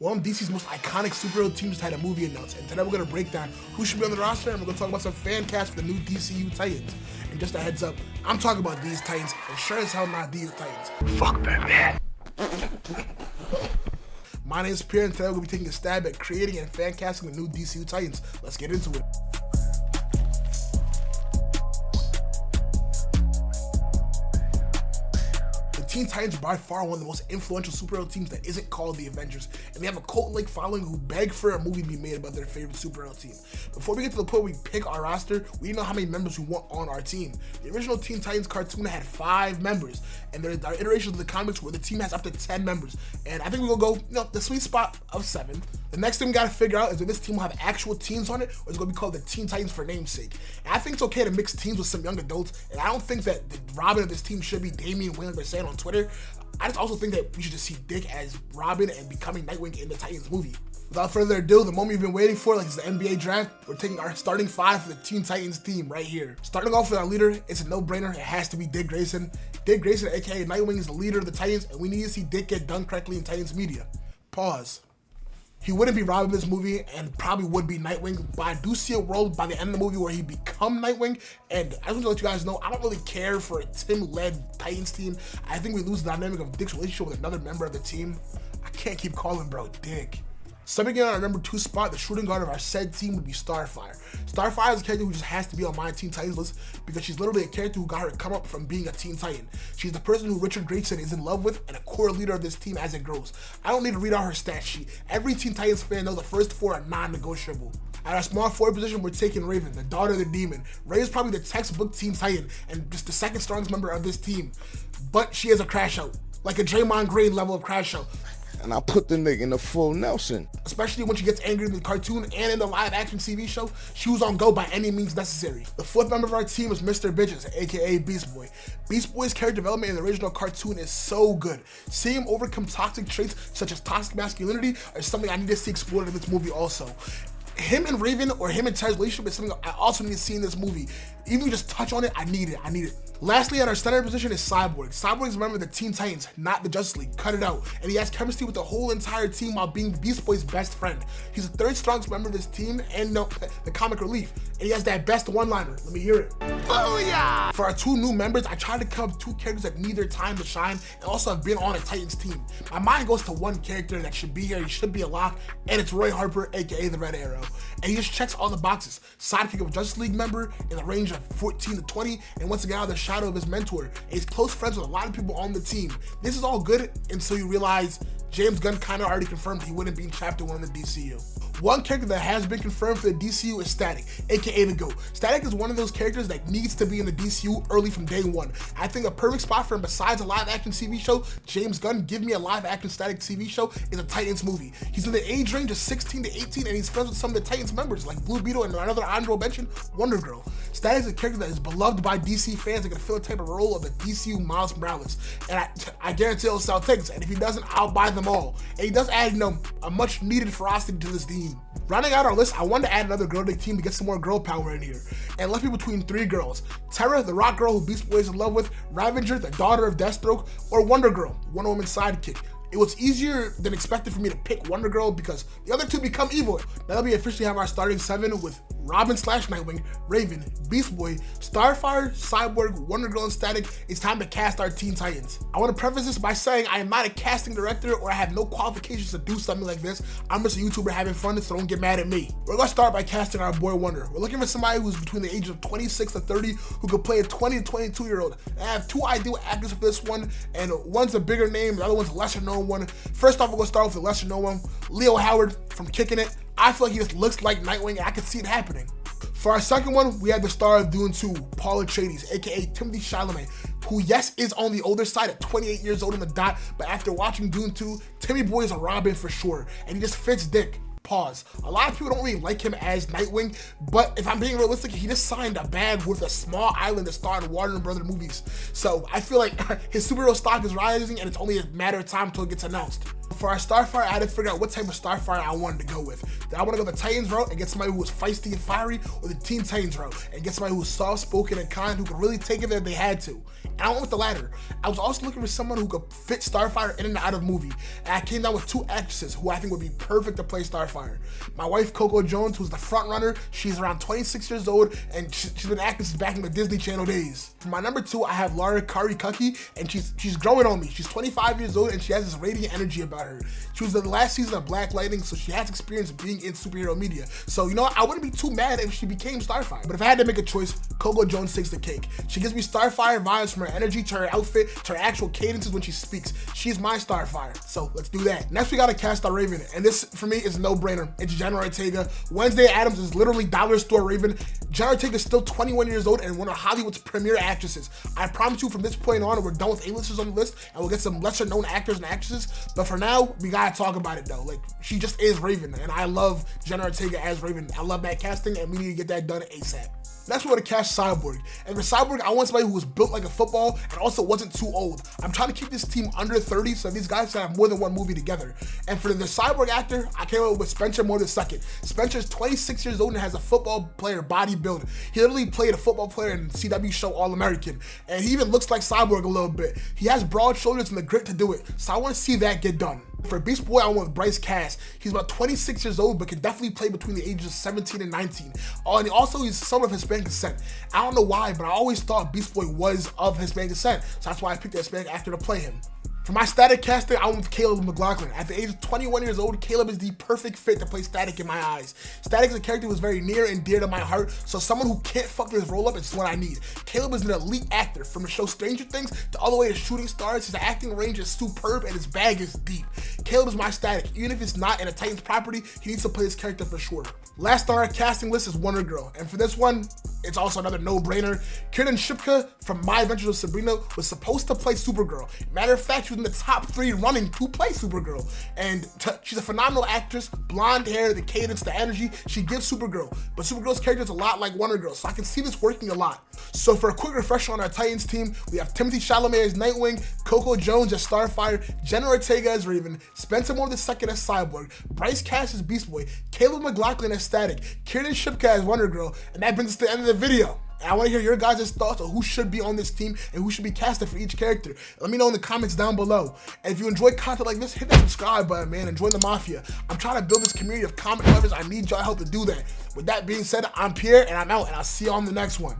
One of DC's most iconic superhero teams had a movie announced, and today we're going to break down who should be on the roster, and we're going to talk about some fan cast for the new DCU Titans. And just a heads up, I'm talking about these Titans, and sure as hell not these Titans. Fuck Batman. My name is Pierre, and today we're going to be taking a stab at creating and fan casting the new DCU Titans. Let's get into it. Teen Titans are by far one of the most influential superhero teams that isn't called the Avengers, and they have a cult-like following who beg for a movie to be made about their favorite superhero team. Before we get to the point where we pick our roster, we need to know how many members we want on our team. The original Teen Titans cartoon had 5 members, and there are iterations of the comics where the team has up to 10 members, and I think we're gonna go, the sweet spot of 7. The next thing we gotta figure out is if this team will have actual teens on it, or it's gonna be called the Teen Titans for namesake. And I think it's okay to mix teams with some young adults, and I don't think that the Robin of this team should be Damian Wayne, like they're saying on Twitter. I just also think that we should just see Dick as Robin and becoming Nightwing in the Titans movie. Without further ado, the moment you've been waiting for, like it's the NBA draft, we're taking our starting 5 for the Teen Titans team right here. Starting off with our leader, it's a no-brainer. It has to be Dick Grayson. Dick Grayson, aka Nightwing, is the leader of the Titans, and we need to see Dick get done correctly in Titans media. Pause. He wouldn't be Robin in this movie and probably would be Nightwing, but I do see a world by the end of the movie where he become Nightwing, and I just want to let you guys know, I don't really care for a Tim-led Titans team. I think we lose the dynamic of Dick's relationship with another member of the team. I can't keep calling bro Dick. Subbing in on our number 2 spot, the shooting guard of our said team would be Starfire. Starfire is a character who just has to be on my Teen Titans list because she's literally a character who got her come up from being a Teen Titan. She's the person who Richard Grayson is in love with and a core leader of this team as it grows. I don't need to read out her stat sheet. Every Teen Titans fan knows the first 4 are non-negotiable. At our small forward position, we're taking Raven, the daughter of the demon. Ray is probably the textbook Teen Titan and just the second strongest member of this team. But she has a crash out, like a Draymond Green level of crash out. And I put the nigga in the full Nelson. Especially when she gets angry in the cartoon and in the live action TV show, she was on go by any means necessary. The 4th member of our team is Mr. Bitches, aka Beast Boy. Beast Boy's character development in the original cartoon is so good. Seeing him overcome toxic traits such as toxic masculinity is something I need to see explored in this movie also. Him and Raven or him and Ted's relationship is something I also need to see in this movie. Even if you just touch on it, I need it. Lastly, at our center position is Cyborg. Cyborg is a member of the Teen Titans, not the Justice League. Cut it out. And he has chemistry with the whole entire team while being Beast Boy's best friend. He's the 3rd strongest member of this team and the comic relief. And he has that best one-liner. Let me hear it. Booyah! For our 2 new members, I tried to come up with 2 characters that need their time to shine and also have been on a Titans team. My mind goes to one character that should be here. He should be a lock, and it's Roy Harper, aka the Red Arrow. And he just checks all the boxes. Sidekick of a Justice League member in the range of 14 to 20, and once again out of the shadow of his mentor. And he's close friends with a lot of people on the team. This is all good until you realize James Gunn kind of already confirmed he wouldn't be in Chapter 1 of the DCU. One character that has been confirmed for the DCU is Static, aka the GOAT. Static is one of those characters that needs to be in the DCU early from day one. I think a perfect spot for him besides a live action TV show, James Gunn, give me a live action Static TV show, is a Titans movie. He's in the age range of 16 to 18 and he's friends with some of the Titans members like Blue Beetle and another honorable mention, Wonder Girl. Static is a character that is beloved by DC fans that can fill the type of role of the DCU Miles Morales. And I guarantee he'll sell tickets, and if he doesn't, I'll buy them all. And he does add, a much needed ferocity to this team. Rounding out our list, I wanted to add another girl to the team to get some more girl power in here, and left me between 3 girls. Terra, the rock girl who Beast Boy is in love with, Ravager, the daughter of Deathstroke, or Wonder Girl, Wonder Woman's sidekick. It was easier than expected for me to pick Wonder Girl because the other 2 become evil. Now that we officially have our starting 7 with Robin / Nightwing, Raven, Beast Boy, Starfire, Cyborg, Wonder Girl, and Static, it's time to cast our Teen Titans. I want to preface this by saying I am not a casting director or I have no qualifications to do something like this. I'm just a YouTuber having fun, so don't get mad at me. We're going to start by casting our boy Wonder. We're looking for somebody who's between the ages of 26 to 30 who could play a 20 to 22-year-old. I have 2 ideal actors for this one, and one's a bigger name, the other one's a lesser known one. First off, we're going to start with the lesser known one, Leo Howard from Kicking It. I feel like he just looks like Nightwing, and I can see it happening. For our second one, we have the star of Dune 2, Paul Atreides, aka Timothée Chalamet, who yes is on the older side at 28 years old on the dot, but after watching Dune 2, Timmy Boy is a Robin for sure, and he just fits Dick. Pause. A lot of people don't really like him as Nightwing, but if I'm being realistic, he just signed a bag with a small island to star in Warner Brothers movies. So I feel like his superhero stock is rising, and it's only a matter of time until it gets announced. For our Starfire, I had to figure out what type of Starfire I wanted to go with. Did I want to go the Titans route and get somebody who was feisty and fiery, or the Teen Titans route and get somebody who was soft-spoken and kind, who could really take it there if they had to? And I went with the latter. I was also looking for someone who could fit Starfire in and out of movie, and I came down with two actresses who I think would be perfect to play Starfire. My wife, Coco Jones, who's the front runner. She's around 26 years old, and she's been acting since back in the Disney Channel days. For my number 2, I have Lara Karikuki, and she's growing on me. She's 25 years old, and she has this radiant energy about her. She was in the last season of Black Lightning, so she has experience being in superhero media. So, you know what? I wouldn't be too mad if she became Starfire. But if I had to make a choice, Coco Jones takes the cake. She gives me Starfire vibes from her energy to her outfit to her actual cadences when she speaks. She's my Starfire. So let's do that. Next, we gotta cast our Raven, and this for me is a no-brainer. It's Jenna Ortega. Wednesday Addams is literally dollar store Raven. Jenna Ortega is still 21 years old and one of Hollywood's premier actresses. I promise you, from this point on, we're done with A-listers on the list, and we'll get some lesser-known actors and actresses. But for now, we gotta talk about it though. Like, she just is Raven, and I love Jenna Ortega as Raven. I love that casting, and we need to get that done ASAP. Next, we're going to cast Cyborg. And for Cyborg, I want somebody who was built like a football and also wasn't too old. I'm trying to keep this team under 30, so these guys can have more than one movie together. And for the Cyborg actor, I came up with Spencer Moore II. Spencer's 26 years old and has a football player body build. He literally played a football player in the CW show All-American. And he even looks like Cyborg a little bit. He has broad shoulders and the grit to do it. So I want to see that get done. For Beast Boy, I went with Bryce Cass. He's about 26 years old, but can definitely play between the ages of 17 and 19. And also, he's son of Hispanic descent. I don't know why, but I always thought Beast Boy was of Hispanic descent, so that's why I picked a Hispanic actor to play him. For my Static casting, I went with Caleb McLaughlin. At the age of 21 years old, Caleb is the perfect fit to play Static in my eyes. Static is a character who is very near and dear to my heart, so someone who can't fuck this role up is what I need. Caleb is an elite actor. From the show Stranger Things to all the way to Shooting Stars, his acting range is superb and his bag is deep. Caleb is my Static. Even if it's not in a Titans property, he needs to play this character for sure. Last on our casting list is Wonder Girl, and for this one, it's also another no-brainer. Kiernan Shipka from My Adventures with Sabrina was supposed to play Supergirl. Matter of fact, she was in the top 3 running to play Supergirl. And she's a phenomenal actress, blonde hair, the cadence, the energy, she gives Supergirl. But Supergirl's character is a lot like Wonder Girl, so I can see this working a lot. So for a quick refresher on our Titans team, we have Timothy Chalamet as Nightwing, Coco Jones as Starfire, Jenna Ortega as Raven, Spencer Moore II as Cyborg, Bryce Cass as Beast Boy, Caleb McLaughlin as Static, Kiernan Shipka as Wonder Girl, and that brings us to the end of the video. And I want to hear your guys' thoughts on who should be on this team and who should be casted for each character. Let me know in the comments down below. And if you enjoy content like this, hit that subscribe button, man, and join the Mafia. I'm trying to build this community of comic lovers. I need y'all help to do that. With that being said, I'm Pierre, and I'm out, and I'll see you on the next one.